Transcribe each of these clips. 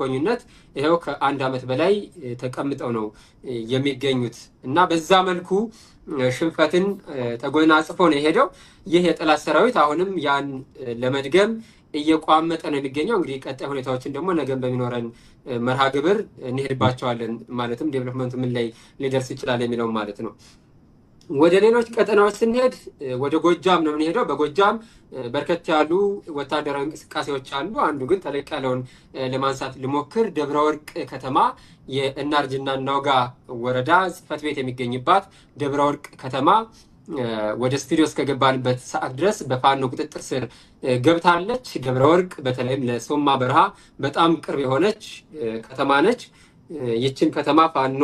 በምርኮኝነት ይሄው ከአንድ ዓመት በላይ ተቀምጠው ነው የሚገኙት እና በዛ መልኩ ሽንፈትን ተጎናጽፎ ነው የሄደው። ይህ የጠላት ሰራዊት አሁንም ያን ለመድገም እየቋመጠ ነው የሚገኘው። እንግዲህ ቀጣይ ሁኔታዎችን ደግሞ ነገም በሚኖረን መርሃ ግብር እንሄድባቸዋለን። ማለትም ዴቨሎፕመንቱ ምን ላይ ሊደርስ ይችላል የሚለው ማለት ነው። ወደ ሌሎች ቀጠናዎች ስንሄድ ወደ ጎጃም ነው የምንሄደው። በጎጃም በርከት ያሉ ወታደራዊ እንቅስቃሴዎች አሉ። አንዱ ግን ተለቅ ያለውን ለማንሳት ልሞክር። ደብረ ወርቅ ከተማ የእናርጅና እናውጋ ወረዳ ጽሕፈት ቤት የሚገኝባት ደብረ ወርቅ ከተማ ወደ ስቱዲዮ እስከገባንበት ሰዓት ድረስ በፋኖ ቁጥጥር ስር ገብታለች። ደብረ ወርቅ በተለይም ለሶማ በረሃ በጣም ቅርብ የሆነች ከተማ ነች። ይችን ከተማ ፋኖ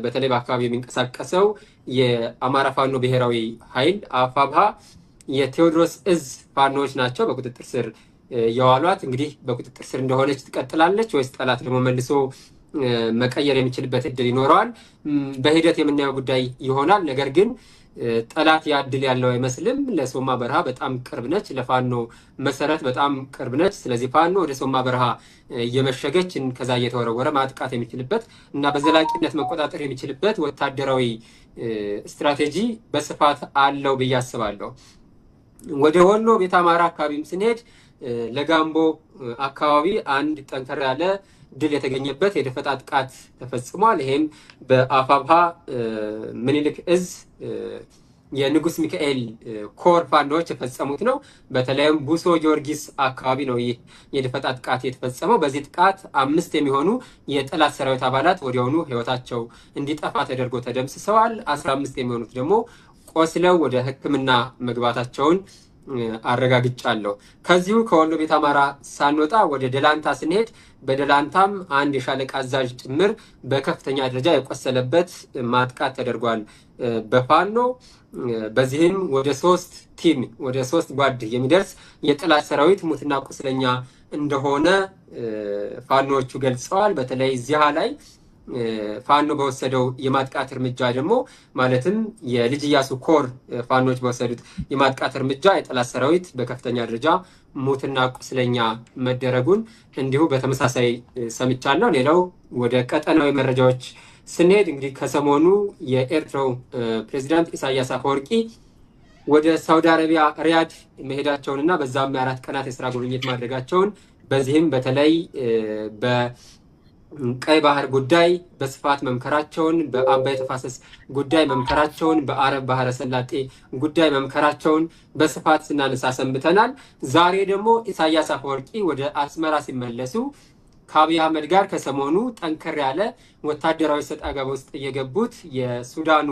በተለይ በአካባቢ የሚንቀሳቀሰው የአማራ ፋኖ ብሔራዊ ኃይል አፋብሃ የቴዎድሮስ እዝ ፋኖዎች ናቸው በቁጥጥር ስር የዋሏት። እንግዲህ በቁጥጥር ስር እንደሆነች ትቀጥላለች ወይስ ጠላት ደግሞ መልሶ መቀየር የሚችልበት እድል ይኖረዋል? በሂደት የምናየው ጉዳይ ይሆናል። ነገር ግን ጠላት ያድል ያለው አይመስልም። ለሶማ በረሃ በጣም ቅርብ ነች። ለፋኖ መሰረት በጣም ቅርብ ነች። ስለዚህ ፋኖ ወደ ሶማ በረሃ እየመሸገች ከዛ እየተወረወረ ማጥቃት የሚችልበት እና በዘላቂነት መቆጣጠር የሚችልበት ወታደራዊ ስትራቴጂ በስፋት አለው ብዬ አስባለሁ። ወደ ወሎ ቤተ አማራ አካባቢም ስንሄድ ለጋምቦ አካባቢ አንድ ጠንከር ያለ ድል የተገኘበት የደፈጣ ጥቃት ተፈጽሟል። ይሄም በአፋብሃ ምኒልክ እዝ የንጉስ ሚካኤል ኮር ፋኖች የፈጸሙት ነው። በተለይም ቡሶ ጊዮርጊስ አካባቢ ነው ይህ የደፈጣ ጥቃት የተፈጸመው። በዚህ ጥቃት 5 የሚሆኑ የጠላት ሰራዊት አባላት ወዲያውኑ ህይወታቸው እንዲጠፋ ተደርጎ ተደምስሰዋል። 15 የሚሆኑት ደግሞ ቆስለው ወደ ሕክምና መግባታቸውን አረጋግጫለሁ። ከዚሁ ከወሎ ቤት አማራ ሳንወጣ ወደ ደላንታ ስንሄድ በደላንታም አንድ የሻለቃ አዛዥ ጭምር በከፍተኛ ደረጃ የቆሰለበት ማጥቃት ተደርጓል በፋኖ። በዚህም ወደ 3 ጓድ የሚደርስ የጠላት ሰራዊት ሙትና ቁስለኛ እንደሆነ ፋኖዎቹ ገልጸዋል። በተለይ እዚያ ላይ ፋኖ በወሰደው የማጥቃት እርምጃ ደግሞ ማለትም የልጅ ኢያሱ ኮር ፋኖች በወሰዱት የማጥቃት እርምጃ የጠላት ሰራዊት በከፍተኛ ደረጃ ሙትና ቁስለኛ መደረጉን እንዲሁ በተመሳሳይ ሰምቻለሁ። ሌላው ወደ ቀጠናዊ መረጃዎች ስንሄድ እንግዲህ ከሰሞኑ የኤርትራው ፕሬዚዳንት ኢሳያስ አፈወርቂ ወደ ሳውዲ አረቢያ ሪያድ መሄዳቸውንና በዛም የ4 ቀናት የስራ ጉብኝት ማድረጋቸውን በዚህም በተለይ ቀይ ባህር ጉዳይ በስፋት መምከራቸውን፣ በአባይ ተፋሰስ ጉዳይ መምከራቸውን፣ በአረብ ባህረ ሰላጤ ጉዳይ መምከራቸውን በስፋት ስናነሳ ሰንብተናል። ዛሬ ደግሞ ኢሳያስ አፈወርቂ ወደ አስመራ ሲመለሱ ከአብይ አህመድ ጋር ከሰሞኑ ጠንከር ያለ ወታደራዊ ሰጣ ገባ ውስጥ የገቡት የሱዳኑ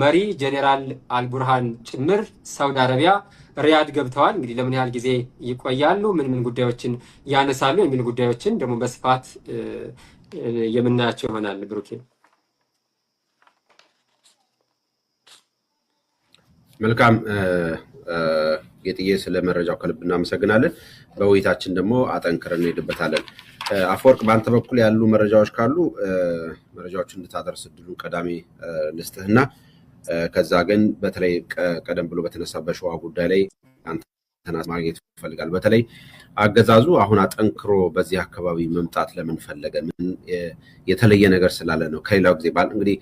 መሪ ጄኔራል አልቡርሃን ጭምር ሳውዲ አረቢያ ሪያድ ገብተዋል። እንግዲህ ለምን ያህል ጊዜ ይቆያሉ፣ ምን ጉዳዮችን ያነሳሉ የሚሉ ጉዳዮችን ደግሞ በስፋት የምናያቸው ይሆናል። ብሩኬ መልካም ጌጥዬ፣ ስለ መረጃው ከልብ እናመሰግናለን። በውይይታችን ደግሞ አጠንክረን እንሄድበታለን። አፈወርቅ፣ በአንተ በኩል ያሉ መረጃዎች ካሉ መረጃዎችን እንድታደርስ እድሉን ቀዳሚ ልስጥህና ከዛ ግን በተለይ ቀደም ብሎ በተነሳ በሸዋ ጉዳይ ላይ አንተና ማግኘት ይፈልጋል። በተለይ አገዛዙ አሁን አጠንክሮ በዚህ አካባቢ መምጣት ለምን ፈለገ? ምን የተለየ ነገር ስላለ ነው? ከሌላው ጊዜ እንግዲህ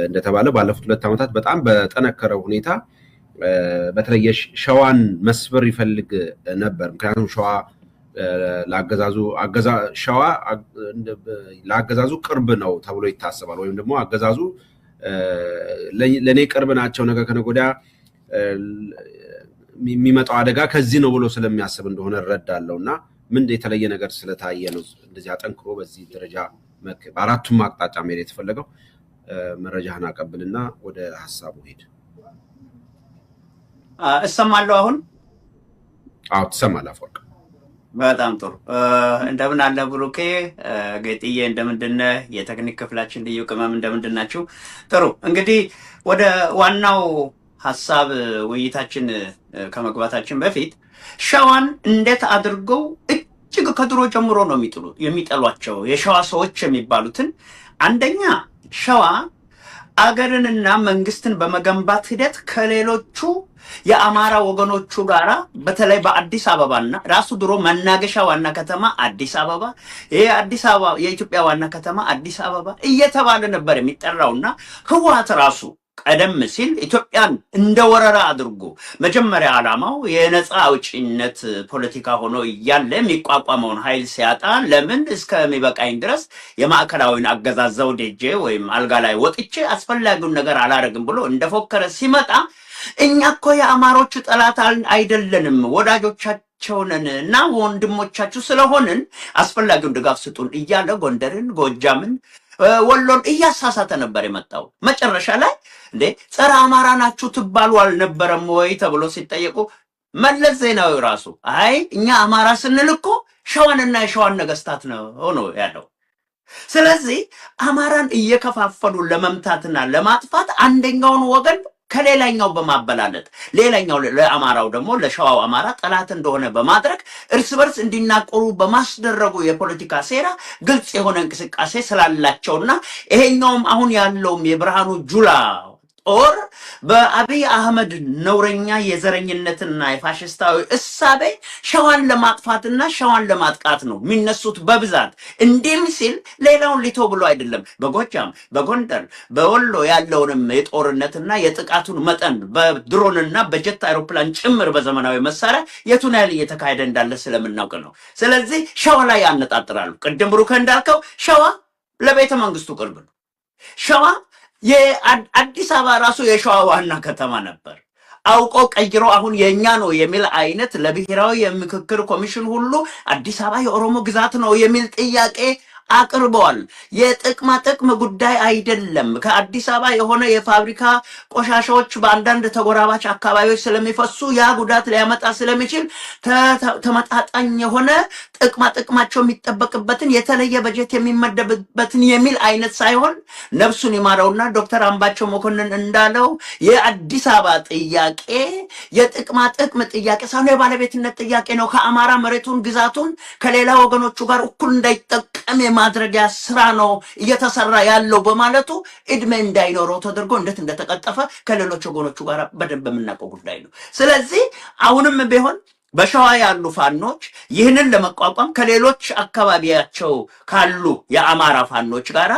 እንደተባለው ባለፉት 2 ዓመታት በጣም በጠነከረ ሁኔታ በተለይ ሸዋን መስበር ይፈልግ ነበር። ምክንያቱም ሸዋ ለአገዛዙ ቅርብ ነው ተብሎ ይታሰባል። ወይም ደግሞ አገዛዙ ለኔ ቅርብ ናቸው፣ ነገ ከነገ ወዲያ የሚመጣው አደጋ ከዚህ ነው ብሎ ስለሚያስብ እንደሆነ እረዳለሁ። እና ምን የተለየ ነገር ስለታየ ነው እንደዚህ አጠንክሮ በዚህ ደረጃ በአራቱም አቅጣጫ መሄድ የተፈለገው? መረጃህን አቀብልና ወደ ሐሳቡ ሄድ። እሰማለሁ አሁን? አዎ ትሰማለህ አፈወርቅ። በጣም ጥሩ። እንደምን አለ ብሩኬ፣ ጌጥዬ እንደምንድነህ? የቴክኒክ ክፍላችን ልዩ ቅመም እንደምንድናችሁ? ጥሩ። እንግዲህ ወደ ዋናው ሐሳብ ውይይታችን ከመግባታችን በፊት ሸዋን እንዴት አድርገው እጅግ ከድሮ ጀምሮ ነው የሚጠሏቸው የሸዋ ሰዎች የሚባሉትን። አንደኛ ሸዋ አገርንና መንግስትን በመገንባት ሂደት ከሌሎቹ የአማራ ወገኖቹ ጋራ በተለይ በአዲስ አበባና ራሱ ድሮ መናገሻ ዋና ከተማ አዲስ አበባ ይሄ አዲስ አበባ የኢትዮጵያ ዋና ከተማ አዲስ አበባ እየተባለ ነበር የሚጠራውና ህወሓት ራሱ ቀደም ሲል ኢትዮጵያን እንደ ወረራ አድርጎ መጀመሪያ ዓላማው የነፃ አውጪነት ፖለቲካ ሆኖ እያለ የሚቋቋመውን ኃይል ሲያጣ ለምን እስከሚበቃኝ ድረስ የማዕከላዊን አገዛዝ ዘውዴጄ ወይም አልጋ ላይ ወጥቼ አስፈላጊውን ነገር አላረግም ብሎ እንደፎከረ ሲመጣ እኛ እኮ የአማሮቹ ጠላት አይደለንም ወዳጆቻቸውንን እና ወንድሞቻችሁ ስለሆንን አስፈላጊውን ድጋፍ ስጡን እያለ ጎንደርን ጎጃምን ወሎን እያሳሳተ ነበር የመጣው መጨረሻ ላይ እንዴ ጸረ አማራ ናችሁ ትባሉ አልነበረም ወይ ተብሎ ሲጠየቁ መለስ ዜናዊ ራሱ አይ እኛ አማራ ስንል እኮ ሸዋንና የሸዋን ነገስታት ነው ያለው ስለዚህ አማራን እየከፋፈሉ ለመምታትና ለማጥፋት አንደኛውን ወገን ከሌላኛው በማበላለጥ ሌላኛው ለአማራው ደግሞ ለሸዋው አማራ ጠላት እንደሆነ በማድረግ እርስ በርስ እንዲናቆሩ በማስደረጉ የፖለቲካ ሴራ ግልጽ የሆነ እንቅስቃሴ ስላላቸውና ይሄኛውም አሁን ያለውም የብርሃኑ ጁላ ጦር በአብይ አህመድ ነውረኛ የዘረኝነትና የፋሽስታዊ እሳቤ ሸዋን ለማጥፋትና ሸዋን ለማጥቃት ነው የሚነሱት በብዛት እንዲም ሲል ሌላውን ሊተው ብሎ አይደለም በጎጃም በጎንደር በወሎ ያለውንም የጦርነትና የጥቃቱን መጠን በድሮንና በጀት አይሮፕላን ጭምር በዘመናዊ መሳሪያ የቱን ያህል እየተካሄደ እንዳለ ስለምናውቅ ነው ስለዚህ ሸዋ ላይ ያነጣጥራሉ ቅድም ብሩክ እንዳልከው ሸዋ ለቤተ መንግስቱ ቅርብ ነው ሸዋ የአዲስ አበባ ራሱ የሸዋ ዋና ከተማ ነበር አውቆ ቀይሮ አሁን የኛ ነው የሚል አይነት ለብሔራዊ የምክክር ኮሚሽን ሁሉ አዲስ አበባ የኦሮሞ ግዛት ነው የሚል ጥያቄ አቅርበዋል የጥቅም ጉዳይ አይደለም ከአዲስ አበባ የሆነ የፋብሪካ ቆሻሻዎች በአንዳንድ ተጎራባች አካባቢዎች ስለሚፈሱ ያ ጉዳት ሊያመጣ ስለሚችል ተመጣጣኝ የሆነ ጥቅማቸው የሚጠበቅበትን የተለየ በጀት የሚመደብበትን የሚል አይነት ሳይሆን ነፍሱን ይማረውና ዶክተር አምባቸው መኮንን እንዳለው የአዲስ አበባ ጥያቄ የጥቅም ጥያቄ ሳይሆን የባለቤትነት ጥያቄ ነው ከአማራ መሬቱን ግዛቱን ከሌላ ወገኖቹ ጋር እኩል እንዳይጠቀም ማድረጊያ ስራ ነው እየተሰራ ያለው በማለቱ እድሜ እንዳይኖረው ተደርጎ እንዴት እንደተቀጠፈ ከሌሎች ወገኖቹ ጋር በደንብ የምናውቀው ጉዳይ ነው ስለዚህ አሁንም ቢሆን በሸዋ ያሉ ፋኖች ይህንን ለመቋቋም ከሌሎች አካባቢያቸው ካሉ የአማራ ፋኖች ጋራ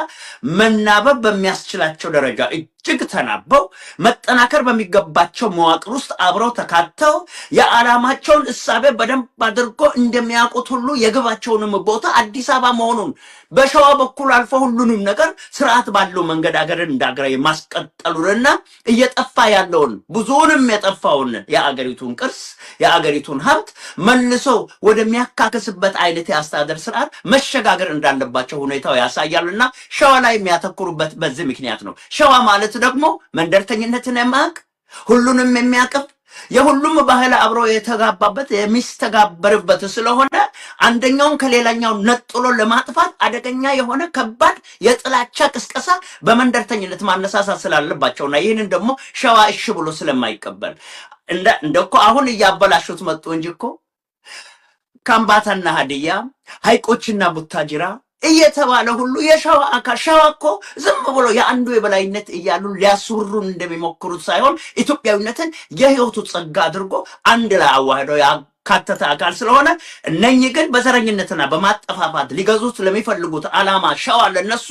መናበብ በሚያስችላቸው ደረጃ እጅግ ተናበው መጠናከር በሚገባቸው መዋቅር ውስጥ አብረው ተካተው የዓላማቸውን እሳቤ በደንብ አድርጎ እንደሚያውቁት ሁሉ የግባቸውንም ቦታ አዲስ አበባ መሆኑን በሸዋ በኩል አልፎ ሁሉንም ነገር ስርዓት ባለው መንገድ አገርን እንዳገረ ማስቀጠሉንና እየጠፋ ያለውን ብዙንም የጠፋውን የአገሪቱን ቅርስ የአገሪቱን ሀብት መልሶ ወደሚያካክስበት አይነት የአስተዳደር ስርዓት መሸጋገር እንዳለባቸው ሁኔታው ያሳያልና ሸዋ ላይ የሚያተኩሩበት በዚህ ምክንያት ነው ሸዋ ማለት ደግሞ መንደርተኝነትን የማያውቅ ሁሉንም የሚያቅፍ የሁሉም ባህል አብሮ የተጋባበት የሚስተጋበርበት ስለሆነ አንደኛውን ከሌላኛው ነጥሎ ለማጥፋት አደገኛ የሆነ ከባድ የጥላቻ ቅስቀሳ በመንደርተኝነት ማነሳሳት ስላለባቸውና ይህንን ደግሞ ሸዋ እሺ ብሎ ስለማይቀበል እንደኮ አሁን እያበላሹት መጡ እንጂ እኮ ካምባታና ሀዲያ ሀይቆችና ቡታጅራ እየተባለ ሁሉ የሸዋ አካል ሸዋ እኮ ዝም ብሎ የአንዱ የበላይነት እያሉ ሊያስሩን እንደሚሞክሩት ሳይሆን ኢትዮጵያዊነትን የህይወቱ ጸጋ አድርጎ አንድ ላይ አዋህደው ያካተተ አካል ስለሆነ እነኚህ ግን በዘረኝነትና በማጠፋፋት ሊገዙት ለሚፈልጉት ዓላማ ሸዋ ለነሱ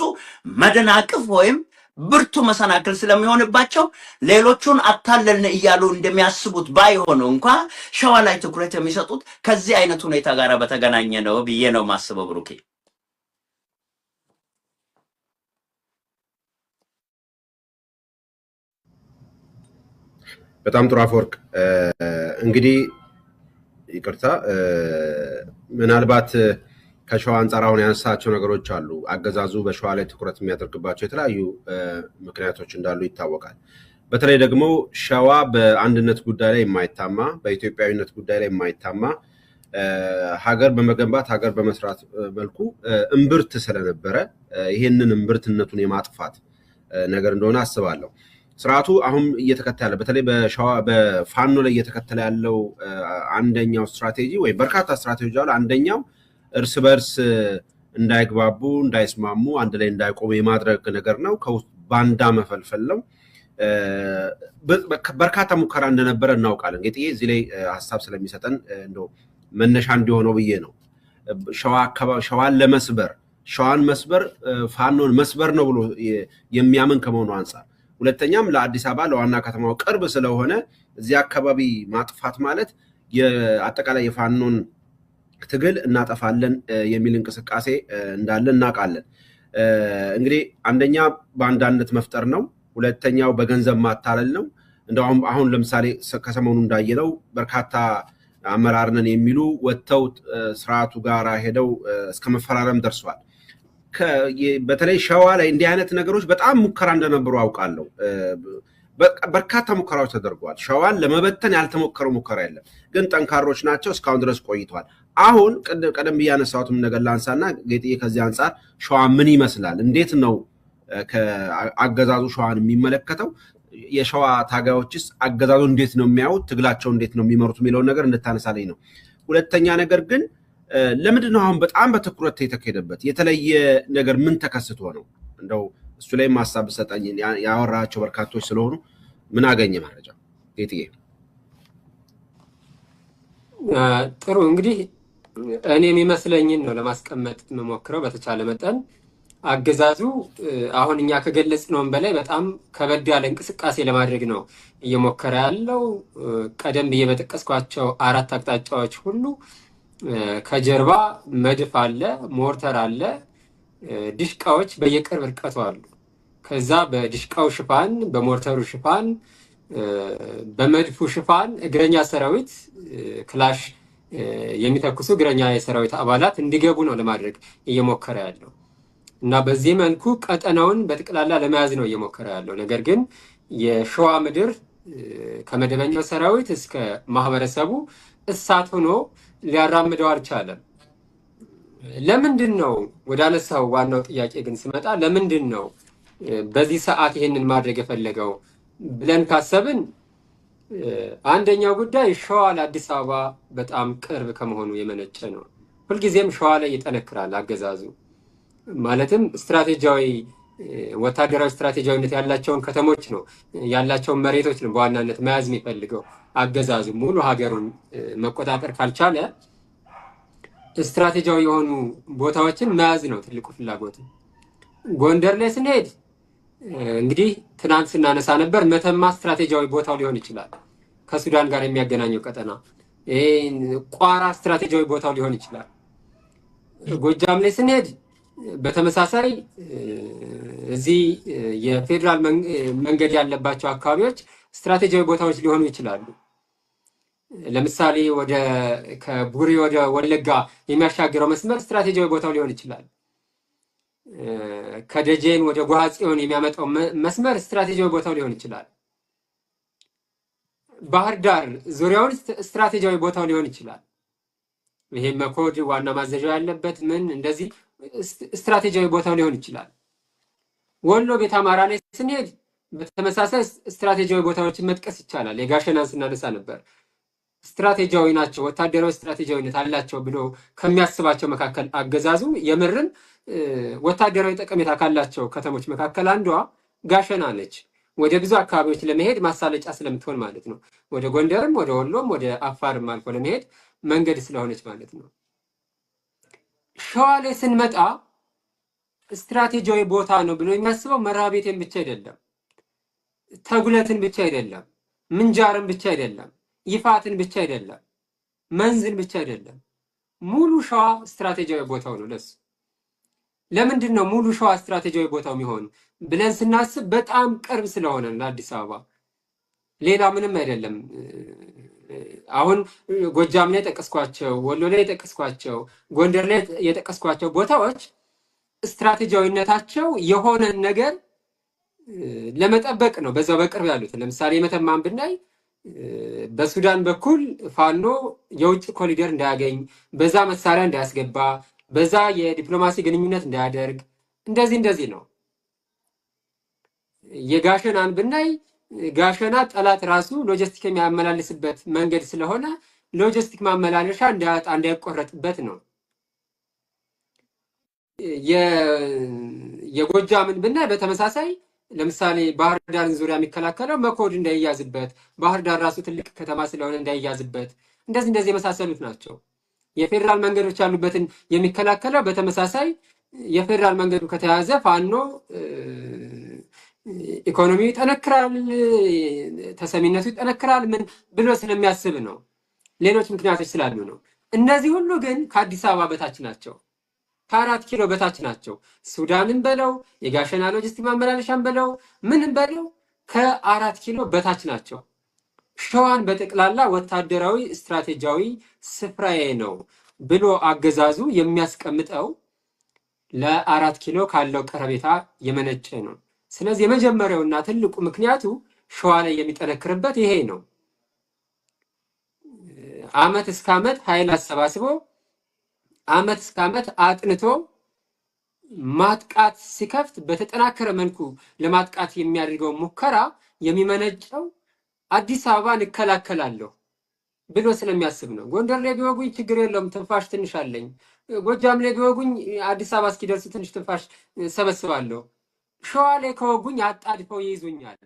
መደናቅፍ ወይም ብርቱ መሰናክል ስለሚሆንባቸው ሌሎቹን አታለልን እያሉ እንደሚያስቡት ባይሆኑ እንኳን ሸዋ ላይ ትኩረት የሚሰጡት ከዚህ አይነት ሁኔታ ጋር በተገናኘ ነው ብዬ ነው ማስበው ብሩኬ በጣም ጥሩ አፈወርቅ እንግዲህ ይቅርታ ምናልባት ከሸዋ አንጻር አሁን ያነሳቸው ነገሮች አሉ አገዛዙ በሸዋ ላይ ትኩረት የሚያደርግባቸው የተለያዩ ምክንያቶች እንዳሉ ይታወቃል በተለይ ደግሞ ሸዋ በአንድነት ጉዳይ ላይ የማይታማ በኢትዮጵያዊነት ጉዳይ ላይ የማይታማ ሀገር በመገንባት ሀገር በመስራት መልኩ እምብርት ስለነበረ ይሄንን እምብርትነቱን የማጥፋት ነገር እንደሆነ አስባለሁ ስርዓቱ አሁን እየተከተለ በተለይ በሸዋ በፋኖ ላይ እየተከተለ ያለው አንደኛው ስትራቴጂ ወይ በርካታ ስትራቴጂ አለ አንደኛው እርስ በርስ እንዳይግባቡ እንዳይስማሙ አንድ ላይ እንዳይቆሙ የማድረግ ነገር ነው ባንዳ መፈልፈል ነው። በርካታ ሙከራ እንደነበረ እናውቃለን። ጌጥዬ እዚህ ላይ ሐሳብ ስለሚሰጠን እንደው መነሻ እንዲሆነው ብዬ ነው። ሸዋን ለመስበር ሸዋን መስበር ፋኖን መስበር ነው ብሎ የሚያምን ከመሆኑ አንፃር፣ ሁለተኛም ለአዲስ አበባ ለዋና ከተማው ቅርብ ስለሆነ እዚህ አካባቢ ማጥፋት ማለት የአጠቃላይ የፋኖን ትግል እናጠፋለን የሚል እንቅስቃሴ እንዳለ እናውቃለን። እንግዲህ አንደኛ ባንዳነት መፍጠር ነው፣ ሁለተኛው በገንዘብ ማታለል ነው። እንደው አሁን ለምሳሌ ከሰሞኑ እንዳየለው በርካታ አመራርነን የሚሉ ወጥተው ስርዓቱ ጋር ሄደው እስከ መፈራረም ደርሷል። በተለይ ሸዋ ላይ እንዲህ አይነት ነገሮች በጣም ሙከራ እንደነበሩ አውቃለሁ። በርካታ ሙከራዎች ተደርገዋል። ሸዋን ለመበተን ያልተሞከረው ሙከራ የለም፣ ግን ጠንካሮች ናቸው፣ እስካሁን ድረስ ቆይተዋል። አሁን ቀደም ብዬ ያነሳሁትም ነገር ላንሳና ጌጥዬ ከዚህ አንጻር ሸዋ ምን ይመስላል፣ እንዴት ነው አገዛዙ ሸዋን የሚመለከተው፣ የሸዋ ታጋዮችስ አገዛዙ እንዴት ነው የሚያዩት፣ ትግላቸው እንዴት ነው የሚመሩት የሚለውን ነገር እንድታነሳለኝ ነው። ሁለተኛ ነገር ግን ለምንድን ነው አሁን በጣም በትኩረት የተካሄደበት? የተለየ ነገር ምን ተከስቶ ነው? እንደው እሱ ላይ ሐሳብ ሰጠኝ። ያወራቸው በርካቶች ስለሆኑ ምን አገኘ መረጃ ጌጥዬ? ጥሩ እንግዲህ እኔ የሚመስለኝን ነው ለማስቀመጥ የምሞክረው በተቻለ መጠን። አገዛዙ አሁን እኛ ከገለጽነውም በላይ በጣም ከበድ ያለ እንቅስቃሴ ለማድረግ ነው እየሞከረ ያለው። ቀደም ብዬ በጠቀስኳቸው 4 አቅጣጫዎች ሁሉ ከጀርባ መድፍ አለ፣ ሞርተር አለ፣ ድሽቃዎች በየቅርብ ርቀቱ አሉ። ከዛ በድሽቃው ሽፋን፣ በሞርተሩ ሽፋን፣ በመድፉ ሽፋን እግረኛ ሰራዊት ክላሽ የሚተኩሱ እግረኛ የሰራዊት አባላት እንዲገቡ ነው ለማድረግ እየሞከረ ያለው እና በዚህ መልኩ ቀጠናውን በጥቅላላ ለመያዝ ነው እየሞከረ ያለው። ነገር ግን የሸዋ ምድር ከመደበኛው ሰራዊት እስከ ማህበረሰቡ እሳት ሆኖ ሊያራምደው አልቻለም። ለምንድን ነው ወደ አነሳው ዋናው ጥያቄ ግን ስመጣ ለምንድን ነው በዚህ ሰዓት ይሄንን ማድረግ የፈለገው ብለን ካሰብን አንደኛው ጉዳይ ሸዋ ለአዲስ አበባ በጣም ቅርብ ከመሆኑ የመነጨ ነው። ሁልጊዜም ሸዋ ላይ ይጠነክራል አገዛዙ። ማለትም ስትራቴጂያዊ ወታደራዊ ስትራቴጂያዊነት ያላቸውን ከተሞች ነው ያላቸውን መሬቶች ነው በዋናነት መያዝ የሚፈልገው አገዛዙ። ሙሉ ሀገሩን መቆጣጠር ካልቻለ ስትራቴጂያዊ የሆኑ ቦታዎችን መያዝ ነው ትልቁ ፍላጎት። ጎንደር ላይ ስንሄድ እንግዲህ ትናንት ስናነሳ ነበር፣ መተማ ስትራቴጂያዊ ቦታው ሊሆን ይችላል፣ ከሱዳን ጋር የሚያገናኘው ቀጠና። ቋራ ስትራቴጂያዊ ቦታው ሊሆን ይችላል። ጎጃም ላይ ስንሄድ በተመሳሳይ እዚህ የፌዴራል መንገድ ያለባቸው አካባቢዎች ስትራቴጂያዊ ቦታዎች ሊሆኑ ይችላሉ። ለምሳሌ ከቡሬ ወደ ወለጋ የሚያሻግረው መስመር ስትራቴጂያዊ ቦታው ሊሆን ይችላል። ከደጀን ወደ ጓጽዮን የሚያመጣው መስመር ስትራቴጂያዊ ቦታው ሊሆን ይችላል። ባህር ዳር ዙሪያውን ስትራቴጂያዊ ቦታው ሊሆን ይችላል። ይሄ መኮድ ዋና ማዘዣ ያለበት ምን እንደዚህ ስትራቴጂያዊ ቦታው ሊሆን ይችላል። ወሎ ቤት አማራ ላይ ስንሄድ በተመሳሳይ ስትራቴጂያዊ ቦታዎችን መጥቀስ ይቻላል። የጋሸናን ስናነሳ ነበር። ስትራቴጂያዊ ናቸው፣ ወታደራዊ ስትራቴጂያዊነት አላቸው ብሎ ከሚያስባቸው መካከል አገዛዙ የምርን ወታደራዊ ጠቀሜታ ካላቸው ከተሞች መካከል አንዷ ጋሸና ነች። ወደ ብዙ አካባቢዎች ለመሄድ ማሳለጫ ስለምትሆን ማለት ነው። ወደ ጎንደርም ወደ ወሎም ወደ አፋርም አልፎ ለመሄድ መንገድ ስለሆነች ማለት ነው። ሸዋ ላይ ስንመጣ ስትራቴጂያዊ ቦታ ነው ብሎ የሚያስበው መርሐቤቴን ብቻ አይደለም፣ ተጉለትን ብቻ አይደለም፣ ምንጃርን ብቻ አይደለም፣ ይፋትን ብቻ አይደለም፣ መንዝን ብቻ አይደለም። ሙሉ ሸዋ ስትራቴጂያዊ ቦታው ነው ለሱ። ለምንድን ነው ሙሉ ሸዋ ስትራቴጂያዊ ቦታው የሚሆን ብለን ስናስብ በጣም ቅርብ ስለሆነ ለአዲስ አበባ፣ ሌላ ምንም አይደለም። አሁን ጎጃም ላይ የጠቀስኳቸው፣ ወሎ ላይ የጠቀስኳቸው፣ ጎንደር ላይ የጠቀስኳቸው ቦታዎች ስትራቴጂያዊነታቸው የሆነን ነገር ለመጠበቅ ነው በዛው በቅርብ ያሉት። ለምሳሌ መተማን ብናይ በሱዳን በኩል ፋኖ የውጭ ኮሪደር እንዳያገኝ፣ በዛ መሳሪያ እንዳያስገባ፣ በዛ የዲፕሎማሲ ግንኙነት እንዳያደርግ እንደዚህ ነው። የጋሸናን ብናይ ጋሸና ጠላት ራሱ ሎጂስቲክ የሚያመላልስበት መንገድ ስለሆነ ሎጂስቲክ ማመላለሻ እንዳያጣ እንዳይቆረጥበት ነው። የጎጃምን ብናይ በተመሳሳይ ለምሳሌ ባህር ዳርን ዙሪያ የሚከላከለው መኮድ እንዳይያዝበት፣ ባህር ዳር ራሱ ትልቅ ከተማ ስለሆነ እንዳይያዝበት፣ እንደዚህ የመሳሰሉት ናቸው። የፌዴራል መንገዶች ያሉበትን የሚከላከለው በተመሳሳይ የፌዴራል መንገዱ ከተያዘ ፋኖ ኢኮኖሚው ይጠነክራል፣ ተሰሚነቱ ይጠነክራል፣ ምን ብሎ ስለሚያስብ ነው። ሌሎች ምክንያቶች ስላሉ ነው። እነዚህ ሁሉ ግን ከአዲስ አበባ በታች ናቸው፣ ከ4 ኪሎ በታች ናቸው። ሱዳንን በለው የጋሸና ሎጂስቲክ ማመላለሻን በለው ምንም በለው ከ4 ኪሎ በታች ናቸው። ሸዋን በጠቅላላ ወታደራዊ ስትራቴጂያዊ ስፍራዬ ነው ብሎ አገዛዙ የሚያስቀምጠው ለ4 ኪሎ ካለው ቀረቤታ የመነጨ ነው። ስለዚህ የመጀመሪያውና ትልቁ ምክንያቱ ሸዋ ላይ የሚጠነክርበት ይሄ ነው። አመት እስከ አመት ኃይል አሰባስቦ አመት እስከ አመት አጥንቶ ማጥቃት ሲከፍት በተጠናከረ መልኩ ለማጥቃት የሚያደርገው ሙከራ የሚመነጨው አዲስ አበባን እከላከላለሁ ብሎ ስለሚያስብ ነው። ጎንደር ላይ ቢወጉኝ ችግር የለውም ትንፋሽ ትንሽ አለኝ፣ ጎጃም ላይ ቢወጉኝ አዲስ አበባ እስኪደርስ ትንሽ ትንፋሽ ሰበስባለሁ፣ ሸዋ ላይ ከወጉኝ አጣድፈው ይይዙኛል